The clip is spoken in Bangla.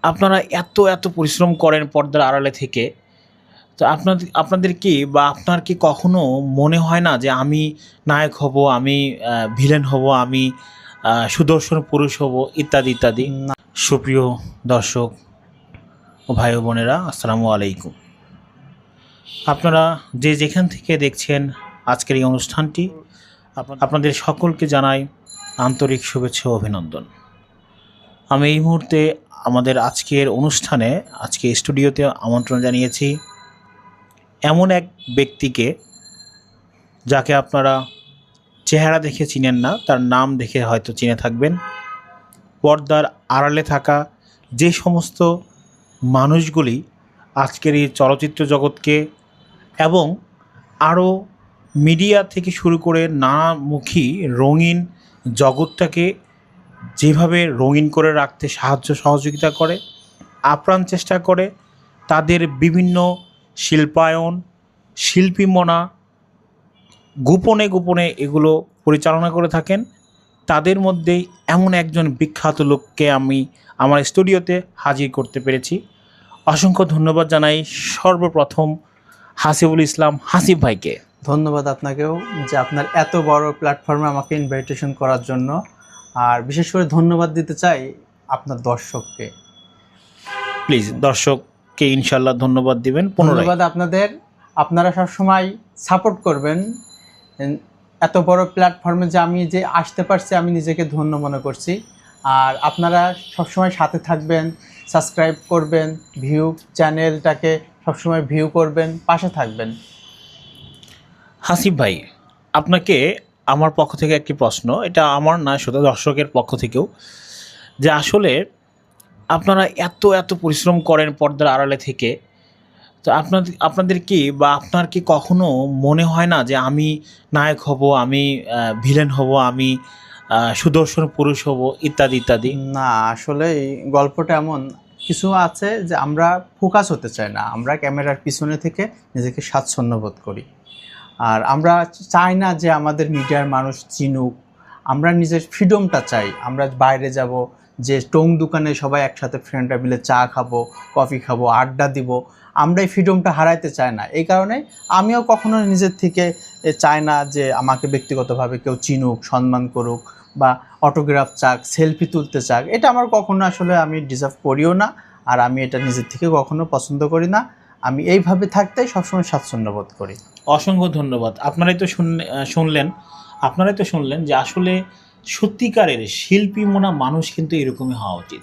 আপনারা এত এত পরিশ্রম করেন পর্দার আড়ালে থেকে, তো আপনাদের কি বা আপনার কি কখনো মনে হয় না যে আমি নায়ক হব, আমি ভিলেন হব, আমি সুদর্শন পুরুষ হব, ইত্যাদি ইত্যাদি? না। সুপ্রিয় দর্শক ও ভাই ও বোনেরা, আসসালামু আলাইকুম। আপনারা যে যেখান থেকে দেখছেন আজকের এই অনুষ্ঠানটি, আপনাদের সকলকে জানাই আন্তরিক শুভেচ্ছা ও অভিনন্দন। আমি এই মুহূর্তে আমাদের আজকের অনুষ্ঠানে আজকে স্টুডিওতে আমন্ত্রণ জানিয়েছি এমন এক ব্যক্তিকে, যাকে আপনারা চেহারা দেখে চিনেন না, তার নাম দেখে হয়তো চিনে থাকবেন। পর্দার আড়ালে থাকা যে সমস্ত মানুষগুলি আজকের এই চলচ্চিত্র জগৎকে এবং আরও মিডিয়া থেকে শুরু করে নানামুখী রঙিন জগৎটাকে যেভাবে রঙিন করে রাখতে সাহায্য সহযোগিতা করে, আপ্রাণ চেষ্টা করে, তাদের বিভিন্ন শিল্পায়ন, শিল্পীমনা গোপনে গোপনে এগুলো পরিচালনা করে থাকেন, তাদের মধ্যেই এমন একজন বিখ্যাত লোককে আমি আমার স্টুডিওতে হাজির করতে পেরেছি। অসংখ্য ধন্যবাদ জানাই সর্বপ্রথম হাসিবুল ইসলাম হাসিব ভাইকে। ধন্যবাদ আপনাকেও যে আপনার এত বড় প্ল্যাটফর্মে আমাকে ইনভাইটেশন করার জন্য। আর বিশেষ করে ধন্যবাদ দিতে চাই আপনার দর্শককে। প্লিজ দর্শককে ইনশাল্লাহ ধন্যবাদ দিবেন। ধন্যবাদ আপনাদের, আপনারা সবসময় সাপোর্ট করবেন। এত বড় প্ল্যাটফর্মে যে আমি যে আসতে পারছি, আমি নিজেকে ধন্য মনে করছি। আর আপনারা সবসময় সাথে থাকবেন, সাবস্ক্রাইব করবেন, চ্যানেলটাকে সবসময় ভিউ করবেন, পাশে থাকবেন। হাসিব ভাই, আপনাকে আমার পক্ষ থেকে একটি প্রশ্ন, এটা আমার না, শুধু দর্শকের পক্ষ থেকেও, যে আসলে আপনারা এত এত পরিশ্রম করেন পর্দার আড়ালে থেকে, তো আপনাদের কি বা আপনার কি কখনো মনে হয় না যে আমি নায়ক হব, আমি ভিলেন হব, আমি সুদর্শন পুরুষ হব, ইত্যাদি ইত্যাদি? না, আসলে এই গল্পটা এমন কিছু আছে যে আমরা ফোকাস হতে চাই না, আমরা ক্যামেরার পিছনে থেকে নিজেকে স্বাচ্ছন্দ্য বোধ করি। আর আমরা চাই না যে আমাদের মিডিয়ার মানুষ চিনুক, আমরা নিজের ফ্রিডমটা চাই। আমরা বাইরে যাব, যে টং দোকানে সবাই একসাথে ফ্রেন্ডরা মিলে চা খাবো, কফি খাবো, আড্ডা দিব, আমরা এই ফ্রিডমটা হারাইতে চাই না। এই কারণে আমিও কখনো নিজের থেকে চাই না যে আমাকে ব্যক্তিগতভাবে কেউ চিনুক, সম্মান করুক বা অটোগ্রাফ চাক, সেলফি তুলতে চাক। এটা আমার কখনো আসলে আমি ডিজার্ভ করিও না, আর আমি এটা নিজের থেকে কখনো পছন্দ করি না। আমি এইভাবে থাকতেই সবসময় স্বাচ্ছন্দ্য বোধ করি। অসংখ্য ধন্যবাদ। আপনারাই তো শুনলেন যে আসলে সত্যিকারের শিল্পী মনা মানুষ কিন্তু এরকমই হওয়া উচিত।